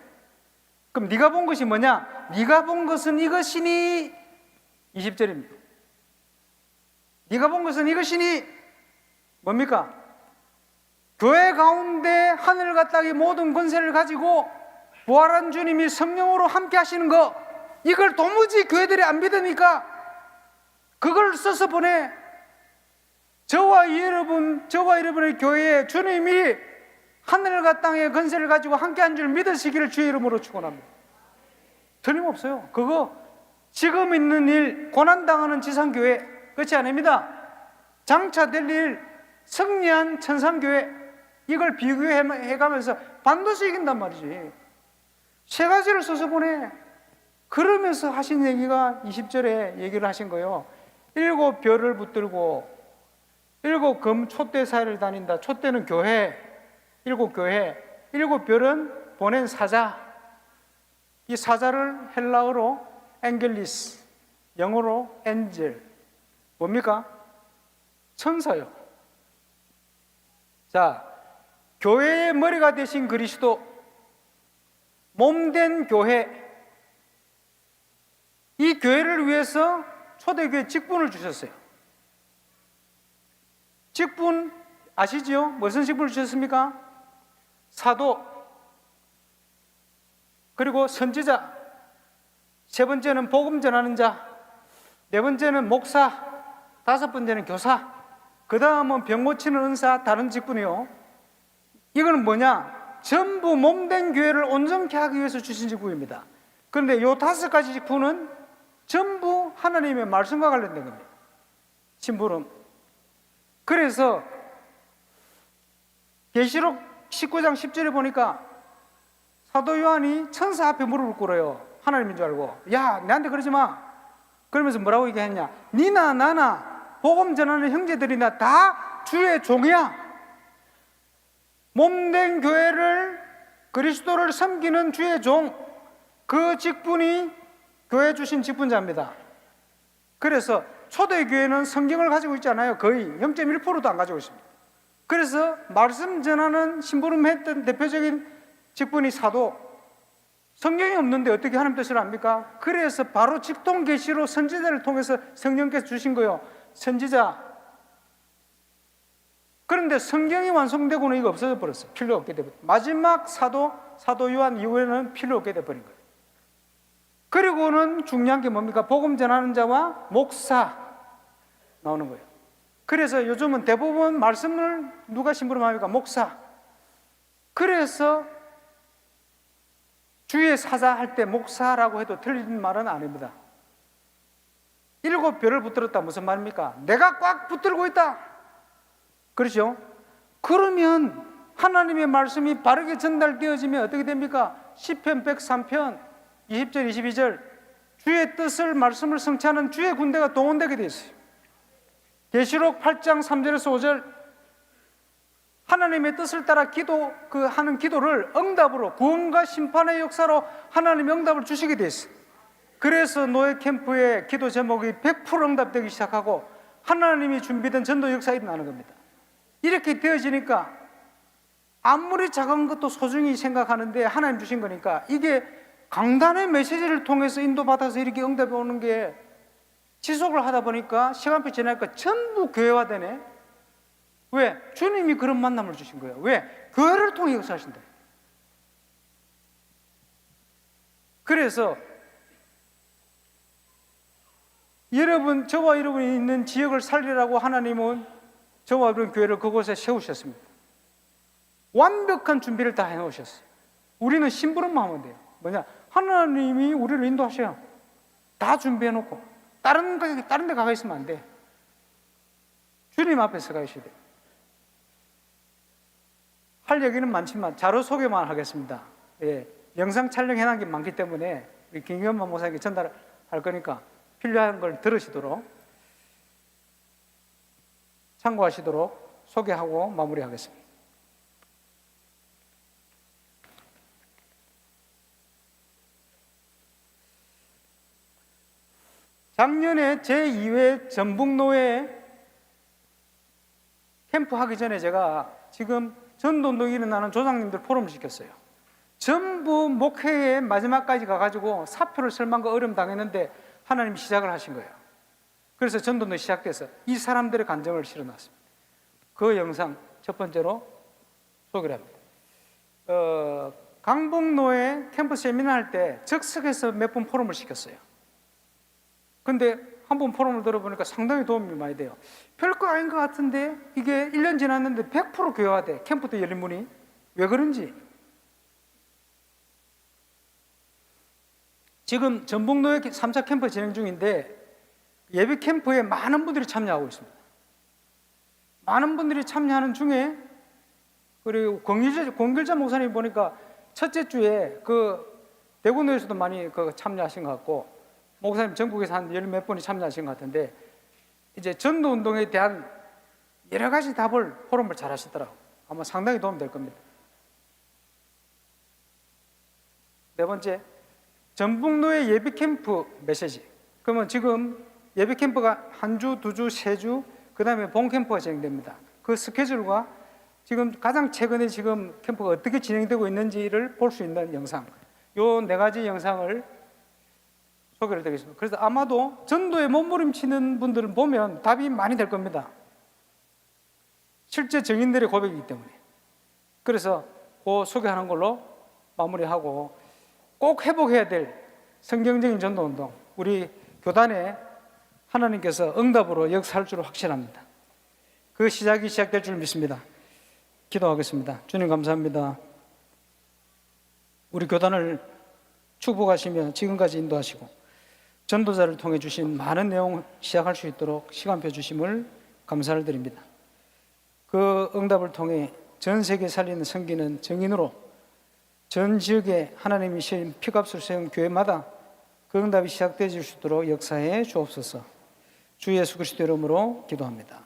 그럼 네가 본 것이 뭐냐? 네가 본 것은 이것이니 20절입니다. 네가 본 것은 이것이니 뭡니까? 교회 가운데 하늘과 땅의 모든 권세를 가지고 부활한 주님이 성령으로 함께 하시는 거, 이걸 도무지 교회들이 안 믿으니까 그걸 써서 보내. 저와 여러분의 교회에 주님이 하늘과 땅의 권세를 가지고 함께한 줄 믿으시기를 주의 이름으로 축원합니다. 틀림없어요. 그거 지금 있는 일, 고난당하는 지상교회, 그렇지 않습니다. 장차 될 일, 승리한 천상교회, 이걸 비교해가면서 반드시 이긴단 말이지. 세 가지를 써서 보내. 그러면서 하신 얘기가 20절에 얘기를 하신 거예요. 7 별을 붙들고 7 금 촛대 사이를 다닌다. 촛대는 교회, 7 교회, 7 별은 보낸 사자. 이 사자를 헬라어로 앵겔리스, 영어로 엔젤. 뭡니까? 천사요. 자, 교회의 머리가 되신 그리스도, 몸된 교회, 이 교회를 위해서 초대교회 직분을 주셨어요. 직분 아시지요? 무슨 직분을 주셨습니까? 사도, 그리고 선지자, 세 번째는 복음 전하는 자, 네 번째는 목사, 다섯 번째는 교사, 그 다음은 병 고치는 은사, 다른 직분이요. 이거는 뭐냐? 전부 몸된 교회를 온전케 하기 위해서 주신 직분입니다. 그런데 이 5가지 직분은 전부 하나님의 말씀과 관련된 겁니다. 심부름. 그래서 계시록 19장 10절에 보니까 사도 요한이 천사 앞에 무릎을 꿇어요. 하나님인 줄 알고. 야, 내한테 그러지 마. 그러면서 뭐라고 얘기했냐? 니나 나나 복음 전하는 형제들이나 다 주의 종이야. 몸된 교회를, 그리스도를 섬기는 주의 종, 그 직분이 교회 주신 직분자입니다. 그래서 초대교회는 성경을 가지고 있지 않아요. 거의 0.1%도 안 가지고 있습니다. 그래서 말씀 전하는 심부름했던 대표적인 직분이 사도. 성경이 없는데 어떻게 하나님 뜻을 압니까? 그래서 바로 직통계시로 선지자를 통해서 성령께서 주신 거예요. 선지자. 그런데 성경이 완성되고는 이거 없어져 버렸어요. 필요 없게 되버렸어요. 마지막 사도 요한 이후에는 필요 없게 돼버린 거예요. 그리고는 중요한 게 뭡니까? 복음 전하는 자와 목사 나오는 거예요. 그래서 요즘은 대부분 말씀을 누가 심부름합니까? 목사. 그래서 주의 사자 할 때 목사라고 해도 틀린 말은 아닙니다. 7 별을 붙들었다 무슨 말입니까? 내가 꽉 붙들고 있다. 그렇죠? 그러면 하나님의 말씀이 바르게 전달되어지면 어떻게 됩니까? 시편 103편 20절 22절 주의 뜻을 말씀을 성취하는 주의 군대가 동원되게 되어 있어요. 계시록 8장 3절에서 5절 하나님의 뜻을 따라 하는 기도를 응답으로, 구원과 심판의 역사로 하나님의 응답을 주시게 되어 있어요. 그래서 노예 캠프의 기도 제목이 100% 응답되기 시작하고 하나님이 준비된 전도 역사가 일어나는 겁니다. 이렇게 되어지니까 아무리 작은 것도 소중히 생각하는데 하나님 주신 거니까 이게 강단의 메시지를 통해서 인도받아서 이렇게 응답이 오는 게 지속을 하다 보니까 시간표 지나니까 전부 교회화되네. 왜? 주님이 그런 만남을 주신 거예요. 왜? 교회를 통해 역사하신다. 그래서 여러분, 저와 여러분이 있는 지역을 살리라고 하나님은 저와 여러분 교회를 그곳에 세우셨습니다. 완벽한 준비를 다 해놓으셨어요. 우리는 심부름만 하면 돼요. 뭐냐? 하나님이 우리를 인도하셔요. 다 준비해놓고 다른 데 가가 있으면 안 돼. 주님 앞에서 가 있어야 돼요. 할 얘기는 많지만 자료 소개만 하겠습니다. 예, 영상 촬영해놓은 게 많기 때문에 우리 김경만 목사님께 전달할 거니까 필요한 걸 들으시도록, 참고하시도록 소개하고 마무리하겠습니다. 작년에 제2회 전북노회 캠프 하기 전에 제가 지금 전도운동이 일어나는 조상님들 포럼을 시켰어요. 전부 목회의 마지막까지 가가지고 사표를 쓸 만큼 어려움 당했는데 하나님이 시작을 하신 거예요. 그래서 전도운동이 시작돼서 이 사람들의 간증을 실어놨습니다. 그 영상 첫 번째로 소개를 합니다. 강북노회 캠프 세미나 할 때 적석에서 몇 번 포럼을 시켰어요. 근데 한 번 포럼을 들어보니까 상당히 도움이 많이 돼요. 별거 아닌 것 같은데 이게 1년 지났는데 100% 교회화돼. 캠프도 열린 분이. 왜 그런지. 지금 전북노회 3차 캠프 진행 중인데 예배 캠프에 많은 분들이 참여하고 있습니다. 많은 분들이 참여하는 중에, 그리고 권길자 목사님 보니까 첫째 주에 그 대구노회에서도 많이 참여하신 것 같고, 목사님 전국에서 한 열 몇 번이 참여하신 것 같은데, 이제 전도운동에 대한 여러 가지 답을, 포럼을 잘 하시더라고요. 아마 상당히 도움이 될 겁니다. 네 번째, 전북노회 예비캠프 메시지. 그러면 지금 예비캠프가 한 주, 두 주, 세 주, 그 다음에 본캠프가 진행됩니다. 그 스케줄과 지금 가장 최근에 지금 캠프가 어떻게 진행되고 있는지를 볼 수 있는 영상, 요 네 가지 영상을 소개를 드리겠습니다. 그래서 아마도 전도에 몸부림치는 분들은 보면 답이 많이 될 겁니다. 실제 증인들의 고백이기 때문에. 그래서 그 소개하는 걸로 마무리하고, 꼭 회복해야 될 성경적인 전도운동, 우리 교단에 하나님께서 응답으로 역사할 줄 확신합니다. 그 시작이 시작될 줄 믿습니다. 기도하겠습니다. 주님 감사합니다. 우리 교단을 축복하시며 지금까지 인도하시고 전도자를 통해 주신 많은 내용 시작할 수 있도록 시간표 주심을 감사를 드립니다. 그 응답을 통해 전 세계 살리는 섬기는 증인으로 전 지역에 하나님이 신 피값을 세운 교회마다 그 응답이 시작되어질 수 있도록 역사해 주옵소서. 주 예수 그리스도 이름으로 기도합니다.